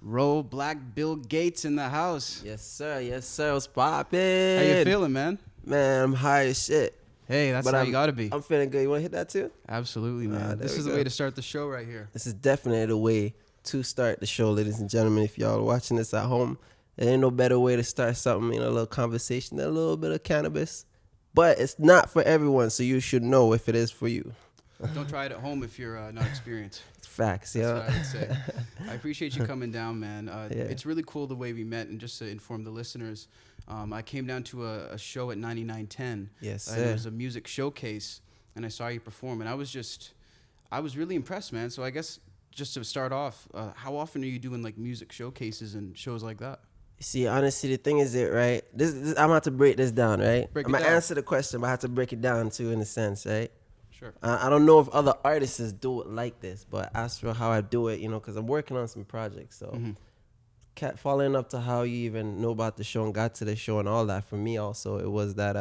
Blacc Bill Gates in the house. Yes, sir. Yes, sir. What's poppin'? How you feeling, man? Man, I'm high as shit. Hey, that's But how you gotta be. I'm feeling good. You want to hit that too? Absolutely, man. There This we is the go. way to start the show right here. This is definitely the way to start the show, ladies and gentlemen. If y'all are watching this at home, there ain't no better way to start something, a little conversation, than a little bit of cannabis. But it's not for everyone, so you should know if it is for you. Don't try it at home if you're not experienced. Facts, That's yeah. what I would say. I appreciate you coming down, man. Yeah. It's really cool the way we met, and just to inform the listeners, I came down to a show at 9910. Yes, It sir. was a music showcase, and I saw you perform, and I was really impressed, man. So I guess just to start off, how often are you doing like music showcases and shows like that? See, honestly, the thing is right? This I'm about to break this down, right? Break it I'm going to down. answer the question, but I have to break it down too, in a sense, right? Sure. I don't know if other artists do it like this, but as for how I do it, because I'm working on some projects. So, following up to how you even know about the show and got to the show and all that, for me also, it was that,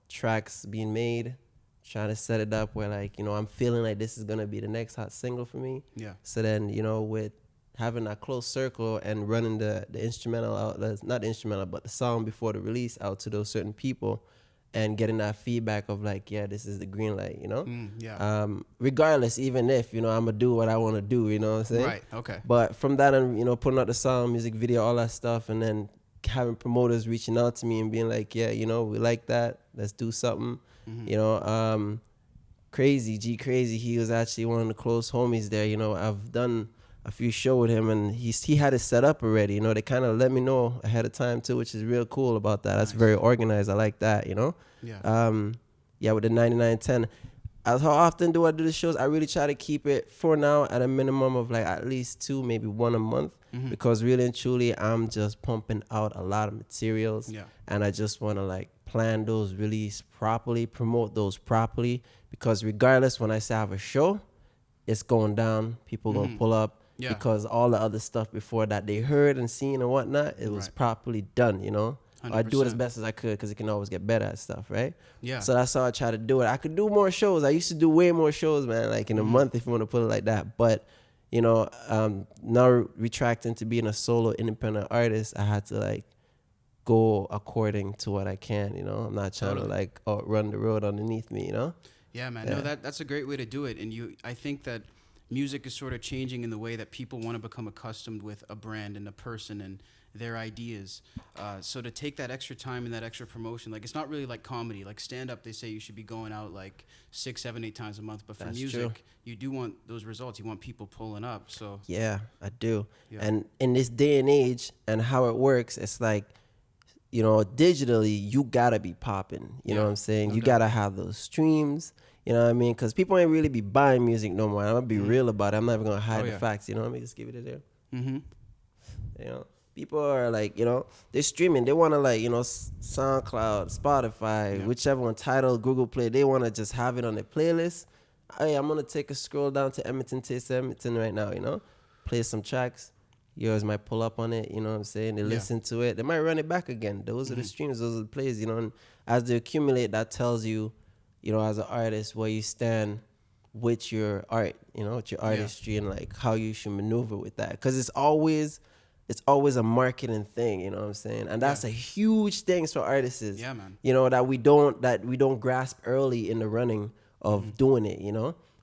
tracks being made, trying to set it up where, I'm feeling like this is going to be the next hot single for me. Yeah. So then, with having that close circle and running the instrumental out, not the instrumental, but the song before the release out to those certain people, and getting that feedback of this is the green light, Yeah. regardless, even if, I'm going to do what I want to do, you know what I'm saying? Right. Okay. But from that, and, putting out the song, music video, all that stuff, and then having promoters reaching out to me and being like, yeah, we like that. Let's do something. Crazy, he was actually one of the close homies there. I've done a few shows with him, and he had it set up already. They kind of let me know ahead of time too, which is real cool about that. That's Nice. very organized. I like that, Yeah. With the 9910. As how often do I do the shows? I really try to keep it for now at a minimum of at least 2, maybe 1 a month, because really and truly I'm just pumping out a lot of materials, Yeah. and I just want to plan those release properly, promote those properly, because regardless, when I say I have a show, it's going down, people gonna pull up, Yeah. because all the other stuff before that they heard and seen and whatnot, it was Right. properly done, I do it as 100%. best as I could, because it can always get better at stuff, right? Yeah. So that's how I try to do it. I could do more shows. I used to do way more shows, man, in a month, if you want to put it like that. But, now retracting to being a solo independent artist, I had to go according to what I can, I'm not trying Totally. to run the road underneath me, Yeah, man. Yeah. No, that's a great way to do it. And I think that music is sort of changing in the way that people want to become accustomed with a brand and a person and their ideas. So to take that extra time and that extra promotion, it's not really like comedy. Like stand up, they say you should be going out 6, 7, 8 times a month. But for That's music, true. you do want those results. You want people pulling up. So Yeah, I do. Yeah. And in this day and age and how it works, it's digitally, you gotta be popping. You know Yeah, what I'm saying? no You doubt. gotta have those streams. You know what I mean? Because people ain't really be buying music no more. I'm gonna be real about it. I'm not even gonna hide Oh, the yeah. facts. Let me just give it there. mm-hmm. People are they're streaming. They want to SoundCloud, Spotify, Yeah. whichever one, Tidal, Google Play. They want to just have it on their playlist. Hey, I'm gonna take a scroll down to Edmonton right now. Play some tracks. Yours might pull up on it. You know what I'm saying? They Yeah. listen to it. They might run it back again. Those are the streams. Those are the plays. And as they accumulate, that tells you, as an artist, where you stand with your art. With your artistry and how you should maneuver with that. Because it's always a marketing thing, you know what I'm saying? And that's Yeah. a huge thing for artists. Yeah, man. That we don't grasp early in the running of doing it,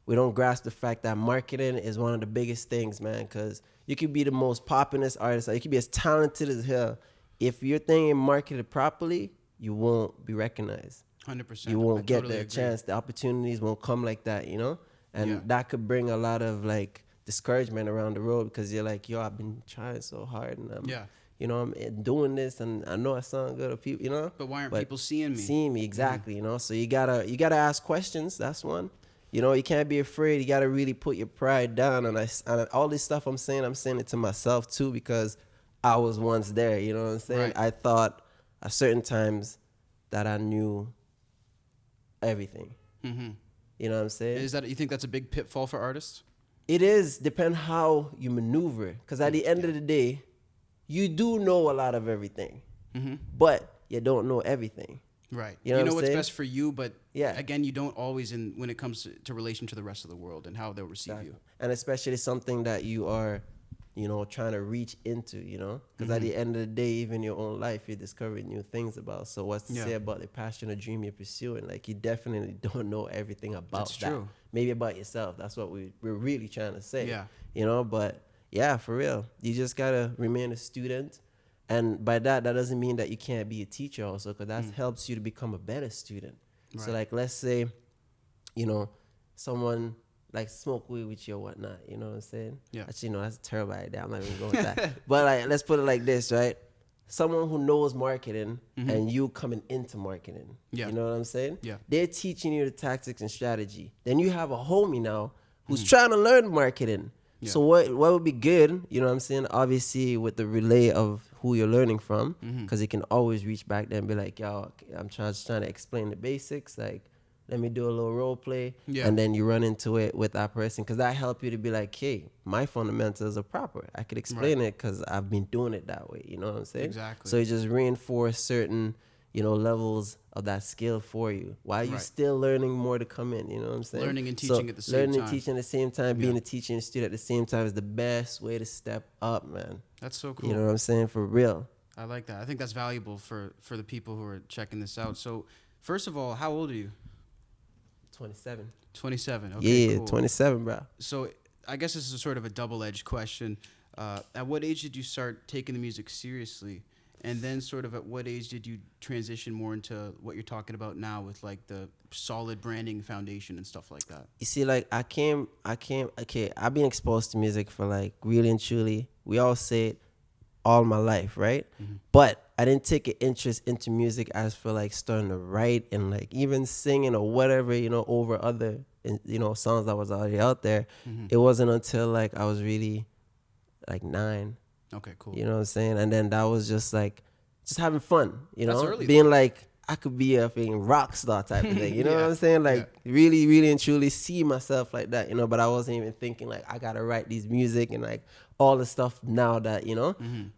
We don't grasp the fact that marketing is one of the biggest things, man, because you could be the most populous artist, you could be as talented as hell. If your thing ain't marketed properly, you won't be recognized. 100%. You won't I get totally the agree. chance. The opportunities won't come like that, And Yeah. that could bring a lot of discouragement around the road, because you're yo, I've been trying so hard, and I'm, Yeah. I'm doing this, and I know I sound good to people, But why aren't people seeing me? Seeing me, exactly, So you gotta ask questions. That's one. You can't be afraid. You gotta really put your pride down. And all this stuff I'm saying it to myself too, because I was once there. You know what I'm saying? Right. I thought at certain times that I knew everything. Mm-hmm. You know what I'm saying? You think that's a big pitfall for artists? It is, depend how you maneuver. Because at the end of the day, you do know a lot of everything, but you don't know everything. Right. You know what I'm what's saying? best for you, but Yeah. again, you don't always when it comes to relation to the rest of the world and how they'll receive Exactly. you. And especially something that you are trying to reach into, because at the end of the day, even your own life, you're discovering new things about. So what's to say about the passion or dream you're pursuing? Like, you definitely don't know everything about That's that. true. Maybe about yourself. That's what we're really trying to say. Yeah. But yeah, for real, you just gotta remain a student. And by that doesn't mean that you can't be a teacher also, because that helps you to become a better student. Right. So like, let's say, someone like smoke weed with you or whatnot, you know what I'm saying? Yeah. Actually, no, that's a terrible idea. I'm not even going with that. But like, let's put it like this, right? Someone who knows marketing and you coming into marketing, you know what I'm saying? Yeah. They're teaching you the tactics and strategy. Then you have a homie now who's trying to learn marketing. Yeah. So what would be good, you know what I'm saying? Obviously, with the relay of who you're learning from, because you can always reach back there and be like, yo, I'm just trying to explain the basics, like, let me do a little role play, and then you run into it with that person, because that help you to be like, hey, my fundamentals are proper. I could explain it because I've been doing it that way. You know what I'm saying? Exactly. So it just reinforce certain, levels of that skill for you. While you still learning more to come in. You know what I'm saying? Learning and teaching at the same time. Learning and teaching at the same time, being a teacher and student at the same time is the best way to step up, man. That's so cool. You know what I'm saying? For real. I like that. I think that's valuable for the people who are checking this out. So, first of all, how old are you? 27. 27. Okay, yeah, cool. 27, bro. So I guess this is a sort of a double-edged question. At what age did you start taking the music seriously? And then sort of at what age did you transition more into what you're talking about now with like the solid branding foundation and stuff like that? You see, like I've been exposed to music for like really and truly, we all say it, all my life, right? But I didn't take an interest into music as for like starting to write and like even singing or whatever, over other, songs that was already out there. It wasn't until like I was really like 9. Okay, cool. You know what I'm saying? And then that was just like, just having fun, That's early, being though. like, I could be a fucking rock star type of thing. You know what I'm saying? Like really, really and truly see myself like that, but I wasn't even thinking like I got to write these music and like all the stuff now that,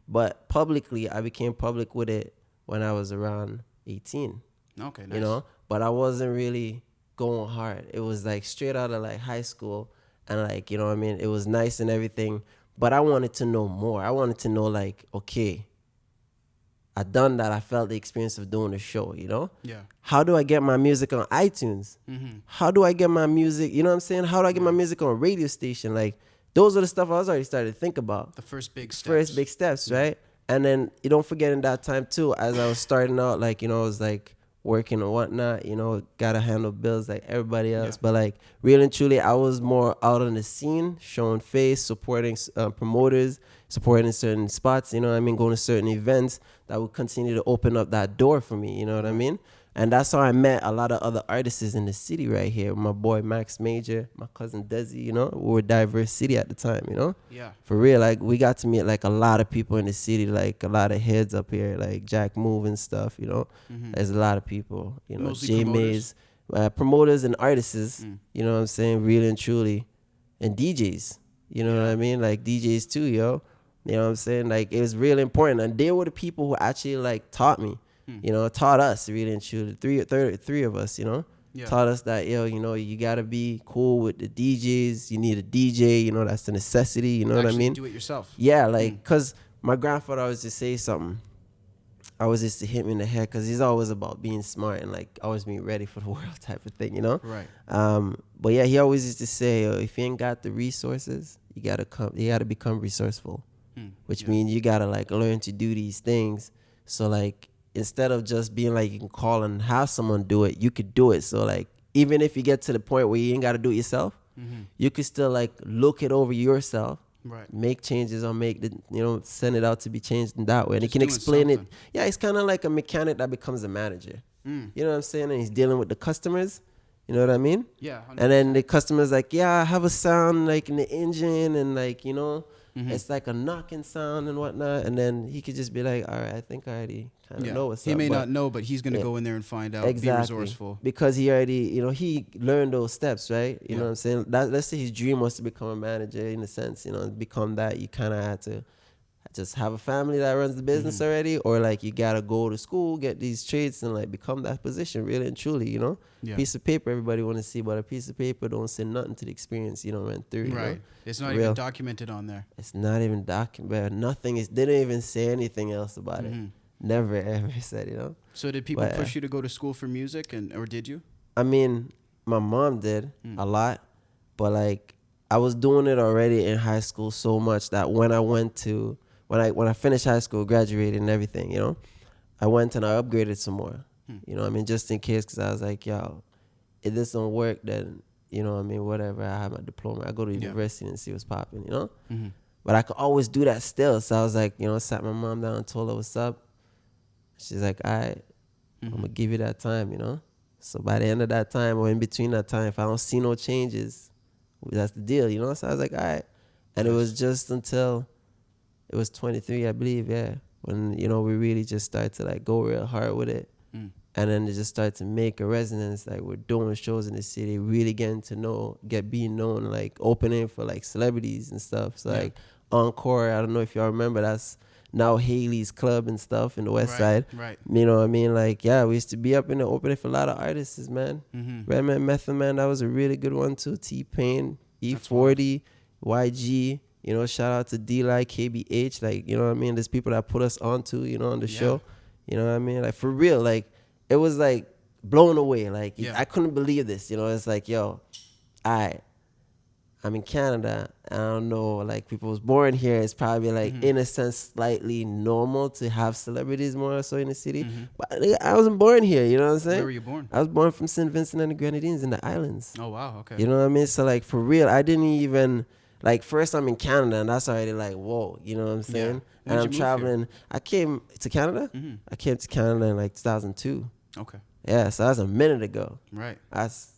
but publicly, I became public with it when I was around 18. Okay, nice. But I wasn't really going hard. It was like straight out of like high school and like, you know what I mean? It was nice and everything, but I wanted to know more. I wanted to know like, okay, I done that. I felt the experience of doing the show, Yeah. How do I get my music on iTunes? How do I get my music, you know what I'm saying? How do I get my music on a radio station? Like, those are the stuff I was already starting to think about. The first big steps. Right? And then you don't forget in that time too, as I was starting out, like, I was like working and whatnot, gotta handle bills like everybody else. But like really and truly, I was more out on the scene, showing face, supporting promoters, supporting certain spots, going to certain events that would continue to open up that door for me, you know what I mean? And that's how I met a lot of other artists in the city right here. My boy Max Major, my cousin Desi, we were a diverse city at the time, Yeah. For real, like we got to meet like a lot of people in the city, like a lot of heads up here, like Jack Move and stuff, There's a lot of people, Mostly J Mays, promoters and artists, you know what I'm saying, really and truly, and DJs, you know what I mean, like DJs too, yo. You know what I'm saying? Like, it was really important. And they were the people who actually, like, taught me, taught us, really and truly. Three of us, taught us that, you got to be cool with the DJs. You need a DJ, that's the necessity, you know what I mean? Do it yourself. Yeah, like, because my grandfather always used to say something. Always used to hit me in the head, because he's always about being smart and, like, always being ready for the world type of thing, Right. But, yeah, he always used to say, if you ain't got the resources, you got to become resourceful. Which means you gotta like learn to do these things. So like instead of just being like you can call and have someone do it, you could do it. So like even if you get to the point where you ain't gotta do it yourself, you could still like look it over yourself, right? Make changes or send it out to be changed in that way. And he can explain it. Yeah, it's kind of like a mechanic that becomes a manager. You know what I'm saying? And he's dealing with the customers. You know what I mean? Yeah. 100%. And then the customer's like, yeah, I have a sound like in the engine and like, it's like a knocking sound and whatnot. And then he could just be like, all right, I think I already kind of know what's up. He may not know, but he's going to go in there and find out, be resourceful. Because he already, he learned those steps, right? You know what I'm saying? Let's say his dream was to become a manager in a sense, become that. You kind of had to just have a family that runs the business already, or like you gotta go to school, get these traits, and like become that position, really and truly, you know. Yeah. Piece of paper, everybody want to see, but a piece of paper don't say nothing to the experience, you know, went through. Right. You know? It's not even documented on there. It's not even documented. Nothing is. They didn't even say anything else about it. Never ever said, you know. So did people push you to go to school for music, or did you? I mean, my mom did a lot, but like I was doing it already in high school so much that when I finished high school, graduated and everything, you know, I went and I upgraded some more. You know what I mean? Just in case, because I was like, yo, if this don't work, then, you know what I mean, whatever, I have my diploma. I go to university and see what's popping, you know? But I could always do that still. So I was like, you know, sat my mom down and told her what's up. She's like, all right, I'm going to give you that time, you know? So by the end of that time, or in between that time, if I don't see no changes, that's the deal, you know? So I was like, all right. And it was just until it was 23, I believe, when, you know, we really just started to like go real hard with it. And then it just started to make a resonance. Like we're doing shows in the city, really getting to know, being known, like opening for like celebrities and stuff. So like Encore, I don't know if y'all remember, that's now Haley's Club and stuff in the West Side. Right. You know what I mean? Like, we used to be up in the opening for a lot of artists, man. Redman, Method Man, that was a really good one too. T-Pain, E40, YG. You know, shout out to D-Like, KBH. Like, you know what I mean? There's people that put us onto, you know, on the show. You know what I mean? Like, for real, like, it was like blown away. Like, I couldn't believe this. You know, it's like, yo, I'm in Canada. I don't know, like, people was born here. It's probably, like, in a sense, slightly normal to have celebrities more so in the city. But I wasn't born here, you know what I'm saying? Where were you born? I was born from St. Vincent and the Grenadines in the islands. Oh, wow, okay. You know what I mean? So, like, for real, I didn't even, like, first I'm in Canada, and that's already, like, whoa, you know what I'm saying? And I'm traveling. I came to Canada. I came to Canada in, like, 2002. Okay. Yeah, so that's a minute ago. Right. That's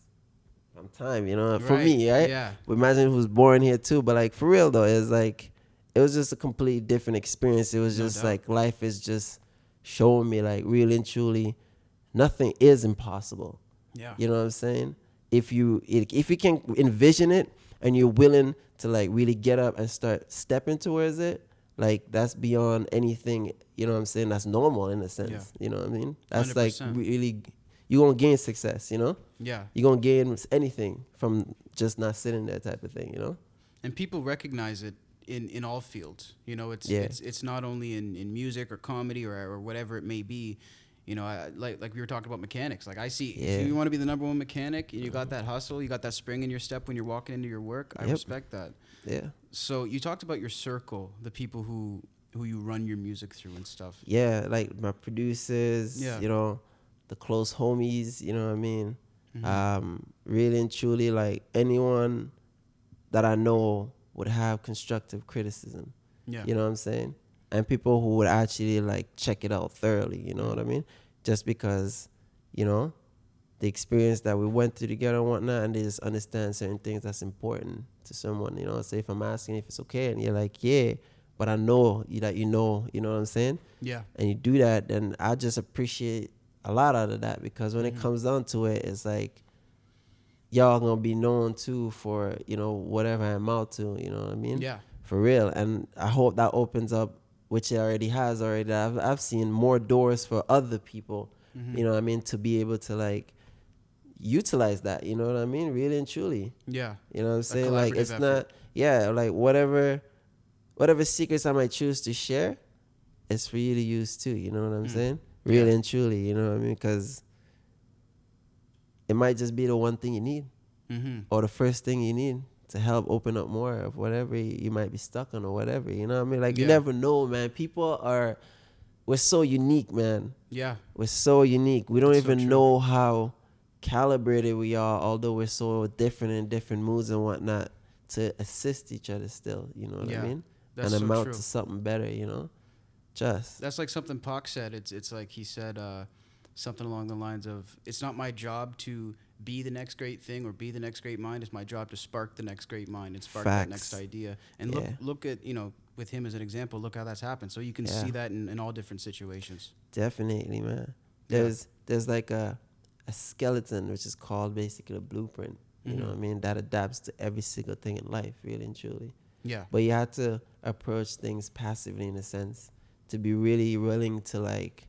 some time, you know, for me, right? Yeah. But imagine who's born here too. But like for real though, it's like it was just a completely different experience. It was just like life is just showing me like really and truly nothing is impossible. Yeah. You know what I'm saying? If you can envision it and you're willing to like really get up and start stepping towards it, like that's beyond anything, you know what I'm saying, that's normal in a sense. You know what I mean? That's 100%. Like really, you're going to gain success, you know? Yeah. You're going to gain anything from just not sitting there type of thing, you know? And people recognize it in all fields. You know, it's not only in music or comedy or whatever it may be. You know, like we were talking about mechanics. Like I see, if you want to be the number one mechanic and you got that hustle, you got that spring in your step when you're walking into your work, I respect that. Yeah. So you talked about your circle, the people who you run your music through and stuff. Yeah, like my producers, you know, the close homies, you know what I mean? Really and truly, like anyone that I know would have constructive criticism. Yeah. You know what I'm saying? And people who would actually like check it out thoroughly, you know what I mean? Just because, you know, the experience that we went through together and whatnot, and they just understand certain things that's important to someone, you know? Say if I'm asking if it's okay and you're like, yeah, but I know that you know what I'm saying? Yeah. And you do that, then I just appreciate a lot out of that, because when it comes down to it, it's like, y'all gonna be known too for, you know, whatever I'm out to, you know what I mean? Yeah. For real. And I hope that opens up, which it already has already. I've seen more doors for other people, you know what I mean, to be able to like utilize that, you know what I mean, really and truly. Yeah. You know what I'm saying? Like it's effort. Not, like whatever secrets I might choose to share, it's for you to use too, you know what I'm saying? Really and truly, you know what I mean? Because it might just be the one thing you need, or the first thing you need to help open up more of whatever you might be stuck on or whatever, you know what I mean? Like, you never know, man. We're so unique, man. Yeah. We're so unique. We don't even know how calibrated we are, although we're so different in different moods and whatnot, to assist each other still, you know what I mean? That's and amount to something better, you know? That's like something Pac said. It's like he said something along the lines of, it's not my job to be the next great thing or be the next great mind. It's my job to spark the next great mind and spark that next idea. And look at, you know, with him as an example, look how that's happened. So you can see that in all different situations. Definitely, man. There's like a skeleton, which is called basically a blueprint, you know what I mean, that adapts to every single thing in life, really and truly. Yeah. But you have to approach things passively in a sense to be really willing to like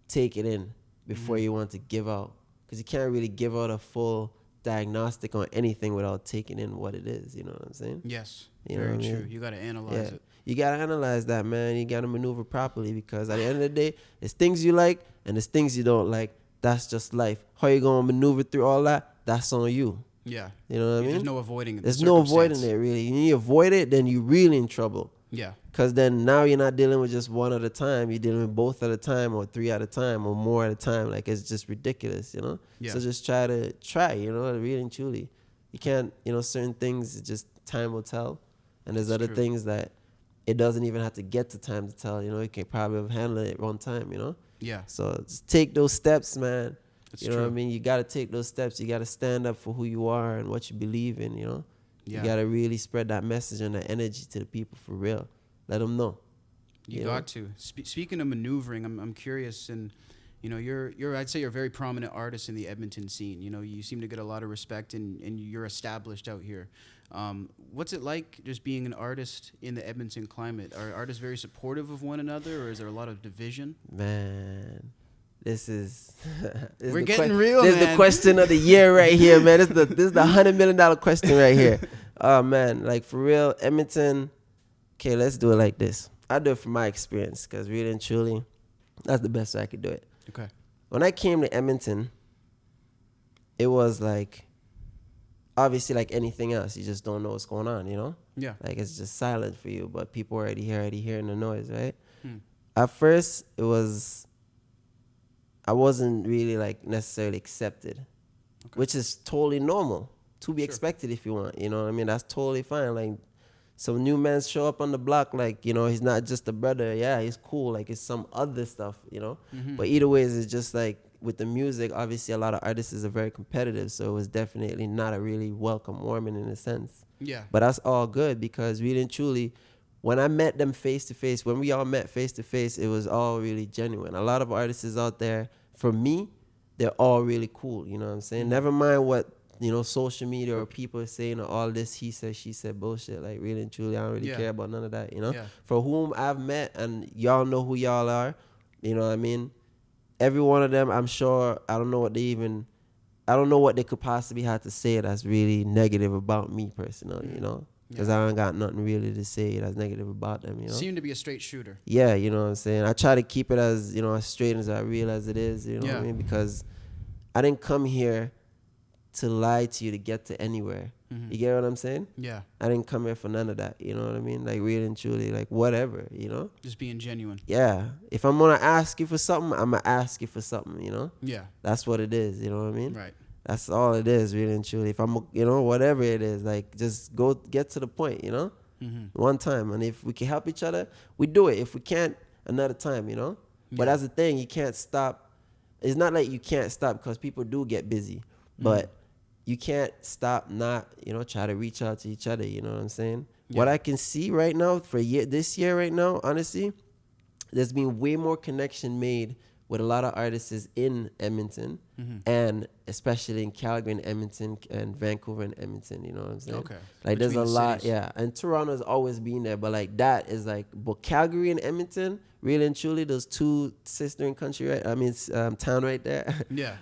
take it in before you want to give out. Because you can't really give out a full diagnostic on anything without taking in what it is. You know what I'm saying? Yes. You know Very what I true. mean? You got to analyze it. You got to analyze that, man. You got to maneuver properly because at the end of the day, there's things you like and there's things you don't like. That's just life. How you going to maneuver through all that? That's on you. Yeah. You know what I mean? There's no avoiding it. There's no avoiding it, really. When you avoid it, then you're really in trouble. Yeah. Because then now you're not dealing with just one at a time. You're dealing with both at a time or three at a time or more at a time. Like, it's just ridiculous, you know? Yeah. So just try, you know, really and truly. You can't, you know, certain things, just time will tell. And there's other things that it doesn't even have to get to time to tell, you know? You can probably handle it one time, you know? Yeah. So just take those steps, man. That's you know true. what I mean? You got to take those steps. You got to stand up for who you are and what you believe in, you know? Yeah. You got to really spread that message and that energy to the people for real. Let them know. You got to. Speaking of maneuvering, I'm curious, and you know, you're I'd say you're a very prominent artist in the Edmonton scene. You know, you seem to get a lot of respect, and you're established out here. What's it like just being an artist in the Edmonton climate? Are artists very supportive of one another, or is there a lot of division? Man, this is we're getting real. This is the question of the year right here, man. This is the $100 million question right here. Oh man, like for real, Edmonton. Okay, let's do it like this. I do it from my experience because really and truly, that's the best way I could do it. Okay. When I came to Edmonton, it was like, obviously like anything else, you just don't know what's going on, you know? Yeah. Like it's just silent for you, but people already hearing the noise, right? At first, I wasn't really like necessarily accepted, which is totally normal to be expected if you want, you know what I mean? That's totally fine. Like, some new men show up on the block, like, you know, he's not just a brother. Yeah, he's cool. Like, it's some other stuff, you know? But either way, it's just like with the music, obviously a lot of artists are very competitive. So it was definitely not a really welcome warming in a sense. Yeah. But that's all good because really and truly, when I met them face to face, when we all met face to face, it was all really genuine. A lot of artists out there, for me, they're all really cool. You know what I'm saying? Never mind what, you know, social media or people saying all this he said, she said bullshit. Like, really and truly, I don't really care about none of that, you know? Yeah. For whom I've met, and y'all know who y'all are, you know what I mean? Every one of them, I'm sure, I don't know what they could possibly have to say that's really negative about me personally, you know? Because I don't got nothing really to say that's negative about them, you know? Seem to be a straight shooter. Yeah, you know what I'm saying? I try to keep it as, you know, as straight as I real as it is, you know what I mean? Because I didn't come here to lie to you to get to anywhere. You get what I'm saying? Yeah. I didn't come here for none of that. You know what I mean? Like, really and truly, like, whatever, you know? Just being genuine. Yeah. If I'm going to ask you for something, I'm going to ask you for something, you know? Yeah. That's what it is, you know what I mean? Right. That's all it is, really and truly. If I'm, you know, whatever it is, like, just go get to the point, you know? One time. And if we can help each other, we do it. If we can't, another time, you know? But that's the thing. You can't stop. It's not like you can't stop because people do get busy. But you can't stop not, you know, try to reach out to each other, you know what I'm saying? Yeah. What I can see right now for this year right now, honestly, there's been way more connection made with a lot of artists in Edmonton and especially in Calgary and Edmonton and Vancouver and Edmonton, you know what I'm saying? Okay. Like Between there's a lot, cities. and Toronto's always been there, but like that is like, but Calgary and Edmonton, really and truly, those two sistering country, right? I mean, town right there. Yeah.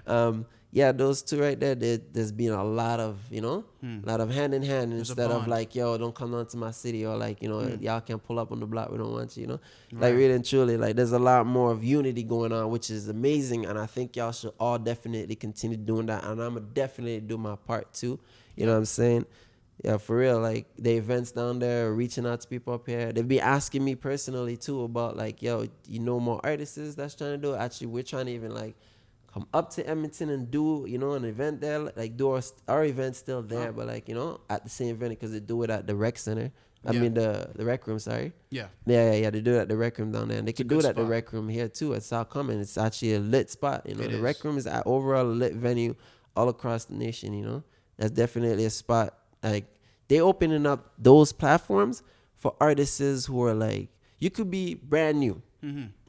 Yeah, those two right there, there's been a lot of, you know, a lot of hand in hand instead of like, yo, don't come down to my city or like, you know, y'all can pull up on the block. We don't want you, you know, like really and truly, like there's a lot more of unity going on, which is amazing. And I think y'all should all definitely continue doing that. And I'm going to definitely do my part too. You know what I'm saying? Yeah, for real. Like the events down there, reaching out to people up here. They've been asking me personally too about like, yo, you know, more artists that's trying to do it. Actually, we're trying to even like come up to Edmonton and do, you know, an event there, like do our event still there, but like, you know, at the same venue because they do it at the rec center. I mean the rec room, sorry. Yeah. They do it at the rec room down there. And they could do it at the rec room here too at South Common. It's actually a lit spot, you know. The rec room is an overall lit venue all across the nation, you know. That's definitely a spot. Like they opening up those platforms for artists who are like, you could be brand new.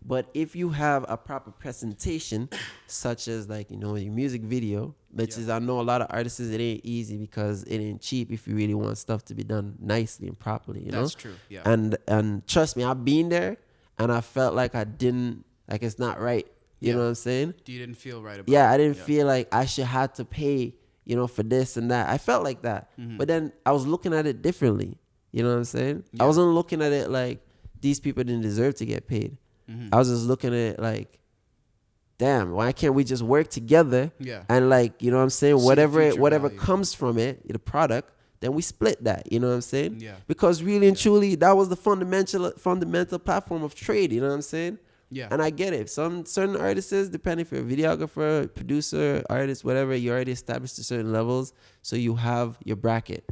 But if you have a proper presentation, such as like, you know, your music video, which is, I know a lot of artists, it ain't easy because it ain't cheap if you really want stuff to be done nicely and properly, you know? That's true, yeah. And trust me, I've been there and I felt like I didn't, like it's not right. You know what I'm saying? You didn't feel right about Yeah, it. I didn't feel like I should have to pay, you know, for this and that. I felt like that. But then I was looking at it differently. You know what I'm saying? Yeah. I wasn't looking at it like these people didn't deserve to get paid. I was just looking at it like, damn, why can't we just work together? Yeah. And like, you know what I'm saying? See the Whatever future value. comes from it, the product, then we split that. You know what I'm saying? Yeah. Because really and truly, that was the fundamental platform of trade. You know what I'm saying? Yeah. And I get it. Some certain artists, depending if you're a videographer, producer, artist, whatever, you're already established to certain levels. So you have your bracket,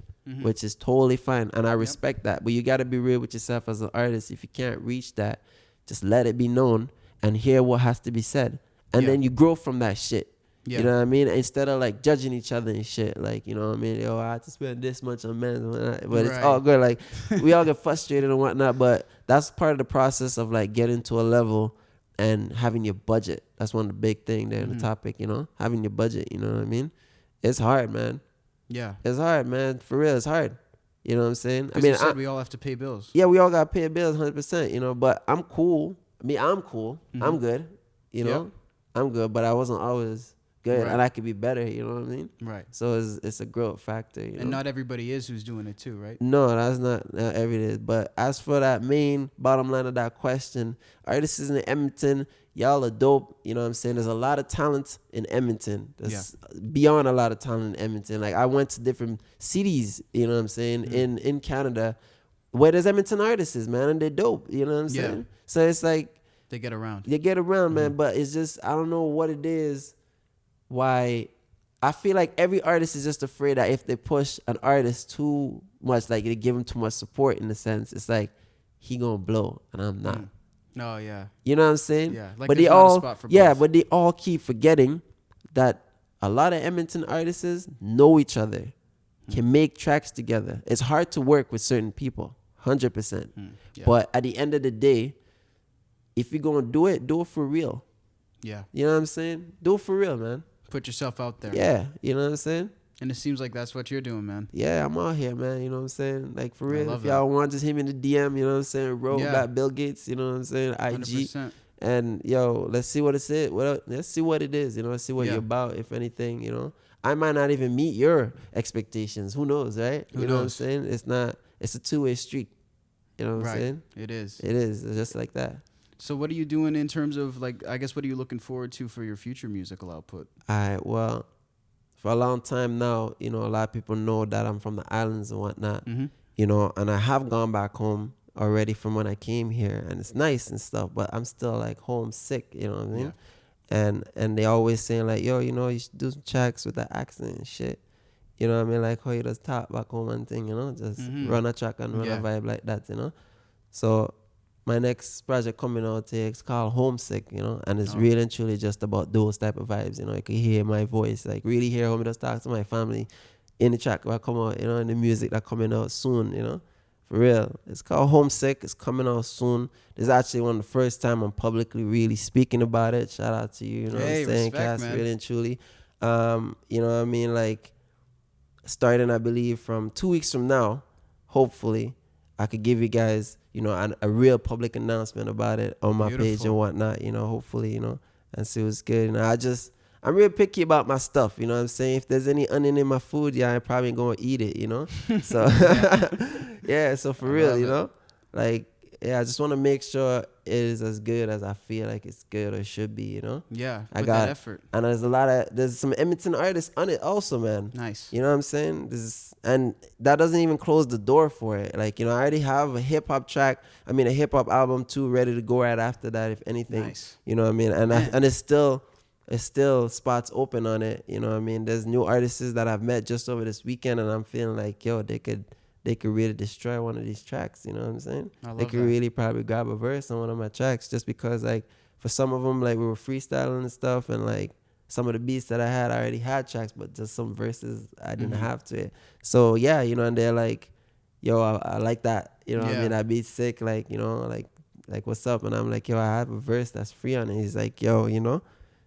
which is totally fine. And I respect that. But you got to be real with yourself as an artist. If you can't reach that, just let it be known and hear what has to be said. And then you grow from that shit. Yeah. You know what I mean? Instead of like judging each other and shit. Like, you know what I mean? Yo, I have to spend this much on men. But it's all good. Like, we all get frustrated and whatnot. But that's part of the process of like getting to a level and having your budget. That's one of the big things there in the topic, you know? Having your budget, you know what I mean? It's hard, man. Yeah. It's hard, man. For real, it's hard. You know what I'm saying? I mean, you said we all have to pay bills. Yeah, we all got to pay bills 100%, you know? But I'm cool. I mean, I'm cool. I'm good, you know? I'm good, but I wasn't always good, and I could be better, you know what I mean? Right. So it's a growth factor, you know? And not everybody is who's doing it too, right? No, that's not every day. But as for that main bottom line of that question, artists in Edmonton, y'all are dope. You know what I'm saying? There's a lot of talent in Edmonton. There's beyond a lot of talent in Edmonton. Like, I went to different cities, you know what I'm saying, in Canada, where there's Edmonton artists, man, and they're dope. You know what I'm saying? So it's like, they get around. They get around, man. But it's just, I don't know what it is. Why I feel like every artist is just afraid that if they push an artist too much, like they give him too much support in a sense, it's like he gonna blow and I'm not. Oh yeah. You know what I'm saying? Yeah. Like, but there's they not a all spot for both. but they all keep forgetting that a lot of Edmonton artists know each other, can make tracks together. It's hard to work with certain people, 100%. But at the end of the day, if you're gonna do it for real. Yeah. You know what I'm saying? Do it for real, man. Put yourself out there. Yeah, you know what I'm saying? And it seems like that's what you're doing, man. Yeah, I'm out here, man. You know what I'm saying? Like, for real, love if y'all want, just hit me in the DM, you know what I'm saying? Blacc Bill Gates, you know what I'm saying? IG. 100%. And, yo, let's see what it is. Let's see what it is, you know? Let's see what you're about, if anything, you know? I might not even meet your expectations. Who knows, right? Who you know knows? what I'm saying? It's a two-way street. You know what I'm saying? It is. It is. It's just like that. So what are you doing in terms of, like, I guess, what are you looking forward to for your future musical output? All right, well, for a long time now, you know, a lot of people know that I'm from the islands and whatnot, you know, and I have gone back home already from when I came here, and it's nice and stuff, but I'm still like homesick, you know what I mean? And they always saying like, yo, you know, you should do some tracks with that accent and shit. You know what I mean? Like how you just talk back home and thing, you know, just run a track and run a vibe like that, you know? So my next project coming out here, it's called Homesick, you know, and it's really and truly just about those type of vibes, you know. You can hear my voice, like really hear how me just talk to my family in the track that come out, you know, and the music that coming out soon, you know. For real. It's called Homesick. It's coming out soon. This is actually one of the first time I'm publicly really speaking about it. Shout out to you, you know what I'm saying, Cass, really and truly. You know what I mean? Like, starting, I believe, from 2 weeks from now, hopefully, I could give you guys, you know, a real public announcement about it on my page and whatnot, you know, hopefully, you know, and see what's good. You know, I'm real picky about my stuff, you know what I'm saying? If there's any onion in my food, I'm probably going to eat it, you know? So, so for real, you know? Like, I just want to make sure it is as good as I feel like it's good or should be, you know? Yeah, I got that effort. And there's some Edmonton artists on it also, man. Nice. You know what I'm saying? And that doesn't even close the door for it. Like, you know, I already have a hip-hop album too, ready to go right after that, if anything. Nice. You know what I mean? And it's still spots open on it. You know what I mean? There's new artists that I've met just over this weekend, and I'm feeling like, yo, they could really destroy one of these tracks. You know what I'm saying? They could really probably grab a verse on one of my tracks, just because, like, for some of them, like, we were freestyling and stuff, and like some of the beats that I already had tracks, but just some verses I didn't have to it. So yeah, you know, and they're like, yo, I like that. You know what I mean? That beat's sick. Like, you know, like what's up? And I'm like, yo, I have a verse that's free on it. He's like, yo, you know.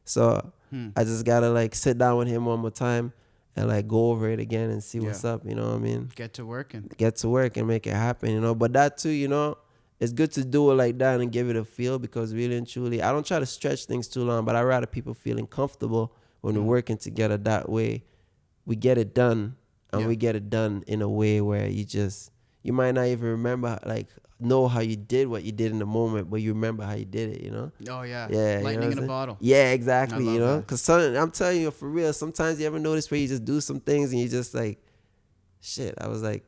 So I just gotta like sit down with him one more time and like go over it again and see what's up. You know what I mean? Get to working. Get to work and make it happen. You know, but that too, you know, it's good to do it like that and give it a feel, because really and truly, I don't try to stretch things too long, but I rather people feeling comfortable when we're working together that way. We get it done, and we get it done in a way where you might not even remember, like, know how you did what you did in the moment, but you remember how you did it, you know? Oh, yeah. Yeah. Lightning you know in a bottle. Yeah, exactly, I love you know? that. Because I'm telling you, for real, sometimes you ever notice where you just do some things and you just like, shit, I was like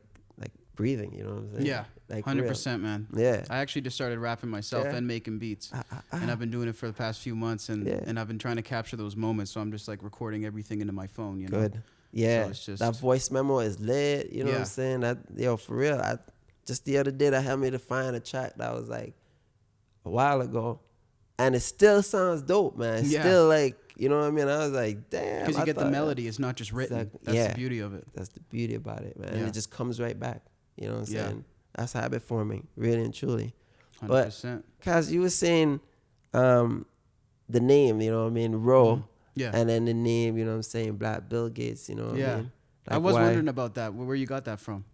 breathing, you know what I'm saying? Yeah, like 100%, man. Yeah. I actually just started rapping myself and making beats. And I've been doing it for the past few months, and I've been trying to capture those moments, so I'm just like recording everything into my phone, you know? Good. Yeah, So it's just, that voice memo is lit, you know what I'm saying? For real, just the other day that helped me to find a track that was like a while ago, and it still sounds dope, man. It's still like, you know what I mean? I was like, damn. Because you get the melody, it's not just written. Exactly. That's the beauty of it. That's the beauty about it, man. Yeah. And it just comes right back, you know what I'm saying? Yeah. That's habit forming, really and truly. 100%. But, Cass, you were saying the name, you know what I mean, Ro. Yeah. And then the name, you know what I'm saying, Blacc Bill Gates, you know what I mean? Like, I was wondering about that, where you got that from.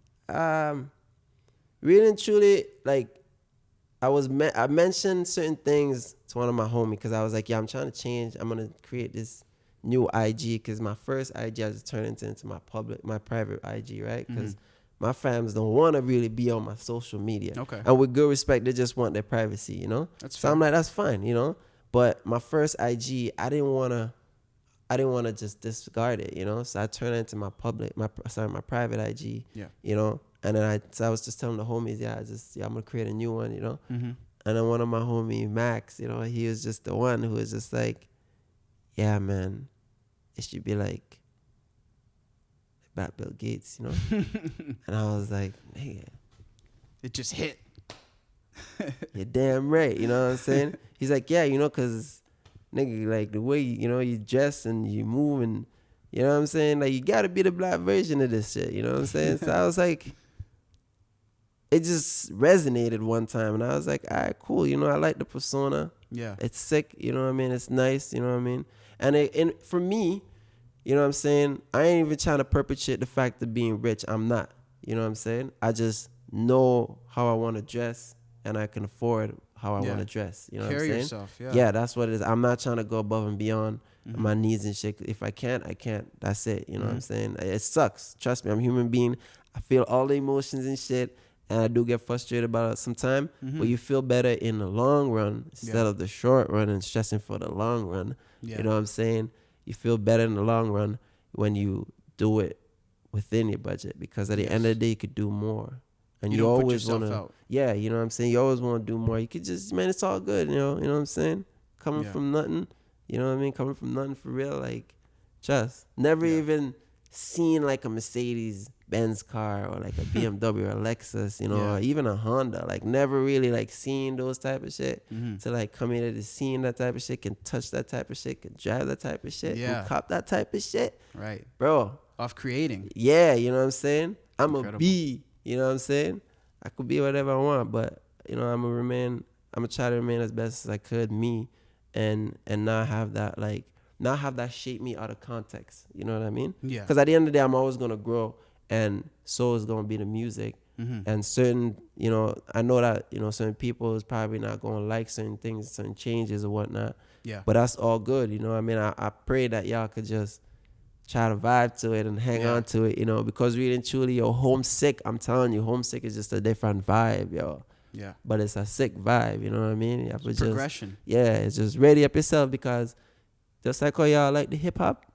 Really and truly, like, I mentioned certain things to one of my homies, because I was like, yeah, I'm trying to change. I'm going to create this new IG, because my first IG I just turned into my private IG, right? Because my fams don't want to really be on my social media. Okay. And with good respect, they just want their privacy, you know? So I'm like, that's fine, you know? But my first IG, I didn't want to just disregard it, you know? So I turned it into my private IG, you know? And then I was just telling the homies, I'm going to create a new one, you know? And then one of my homies, Max, you know, he was just the one who was just like, yeah, man, it should be like Blacc Bill Gates, you know? And I was like, nigga. It just hit. You're damn right, you know what I'm saying? He's like, yeah, you know, because, nigga, like, the way, you know, you dress and you move and, you know what I'm saying? Like, you got to be the black version of this shit, you know what I'm saying? So I was like, it just resonated one time. And I was like, all right, cool. You know, I like the persona. Yeah. It's sick, you know what I mean? It's nice, you know what I mean? And for me, you know what I'm saying? I ain't even trying to perpetuate the fact of being rich. I'm not, you know what I'm saying? I just know how I want to dress, and I can afford how I want to dress. You know what I'm saying? Carry yourself, Yeah, that's what it is. I'm not trying to go above and beyond my needs and shit. If I can't, I can't. That's it. You know what I'm saying? It sucks. Trust me, I'm a human being. I feel all the emotions and shit, and I do get frustrated about it sometimes. But you feel better in the long run instead of the short run and stressing for the long run. You know what I'm saying? You feel better in the long run when you do it within your budget, because at the end of the day, you could do more. And you always want to, yeah, you know what I'm saying? You always want to do more. You could just, man, it's all good, you know what I'm saying? Coming from nothing, you know what I mean? Coming from nothing for real, like, just never even seen like a Mercedes Benz car or like a BMW or a Lexus, you know, or even a Honda. Like, never really like seen those type of shit. To like come into the scene, that type of shit, can touch that type of shit, can drive that type of shit, can cop that type of shit. Right. Bro. Off creating. Yeah, you know what I'm saying? I'm Incredible. a B. You know what I'm saying? I could be whatever I want, but, you know, I'm going to try to remain as best as I could, me, and not have that, like, not have that shape me out of context. You know what I mean? Yeah. Because at the end of the day, I'm always going to grow, and so is going to be the music. And certain, you know, I know that, you know, certain people is probably not going to like certain things, certain changes or whatnot. Yeah. But that's all good. You know what I mean? I pray that y'all could just try to vibe to it and hang on to it, you know, because really and truly, yo, homesick, I'm telling you, homesick is just a different vibe, yo. Yeah. But it's a sick vibe, you know what I mean? You have to progression. It's just ready up yourself, because just like how y'all like the hip hop,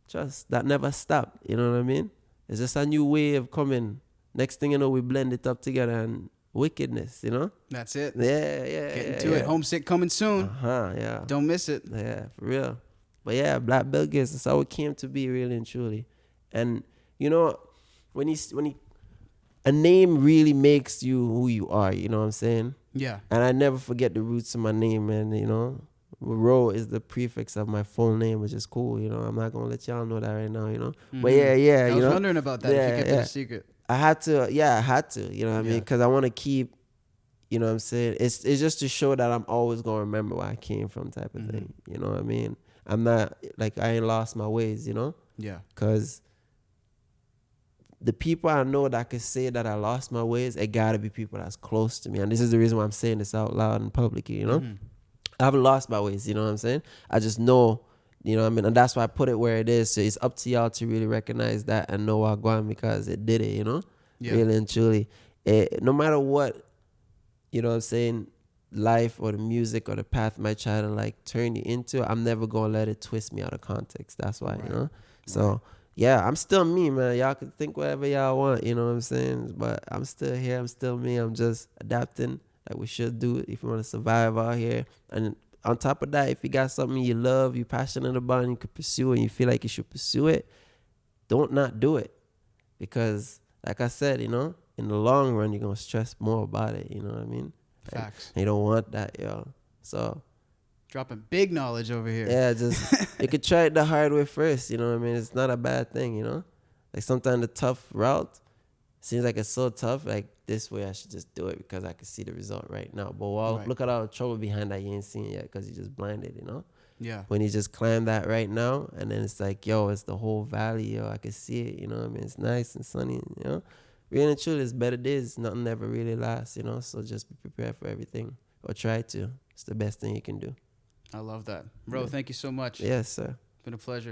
just that never stop, you know what I mean? It's just a new wave coming. Next thing you know, we blend it up together, and wickedness, you know? That's it. Yeah. Getting to it. Homesick coming soon. Yeah. Don't miss it. Yeah, for real. But yeah, Blacc Bill Gates, that's how it came to be, really and truly. And, you know, when a name really makes you who you are, you know what I'm saying? Yeah. And I never forget the roots of my name, man, you know? Ro is the prefix of my full name, which is cool, you know? I'm not going to let y'all know that right now, you know? But yeah, I was wondering about that, if you kept it a secret. I had to, you know what I mean? Because I want to keep, you know what I'm saying? It's just to show that I'm always going to remember where I came from, type of thing, you know what I mean? I'm not like, I ain't lost my ways, you know? Yeah. Because the people I know that could say that I lost my ways, it gotta be people that's close to me. And this is the reason why I'm saying this out loud and publicly, you know? I haven't lost my ways, you know what I'm saying? I just know, you know what I mean? And that's why I put it where it is. So it's up to y'all to really recognize that and know what going, because it did it, you know? Yeah. Really and truly. No matter what, you know what I'm saying, life or the music or the path might try to like turn you into, I'm never gonna let it twist me out of context. That's why, you know? So yeah, I'm still me, man. Y'all can think whatever y'all want, you know what I'm saying? But I'm still here, I'm still me. I'm just adapting like we should do it if you want to survive out here. And on top of that, if you got something you love, you're passionate about, and you could pursue it, and you feel like you should pursue it, don't not do it. Because like I said, you know, in the long run, you're gonna stress more about it, you know what I mean? Facts. And you don't want that, yo. So dropping big knowledge over here. yeah, just you could try it the hard way first, you know what I mean? It's not a bad thing, you know? Like sometimes the tough route seems like it's so tough, like this way I should just do it because I can see the result right now. But look at all the trouble behind that you ain't seen yet because you just blinded, you know? Yeah. When you just climb that right now, and then it's like, yo, it's the whole valley, yo, I can see it, you know what I mean? It's nice and sunny, you know? Really and truly, it's better days. Nothing ever really lasts, you know? So just be prepared for everything, or try to. It's the best thing you can do. I love that. Bro, thank you so much. Yes, sir. It's been a pleasure.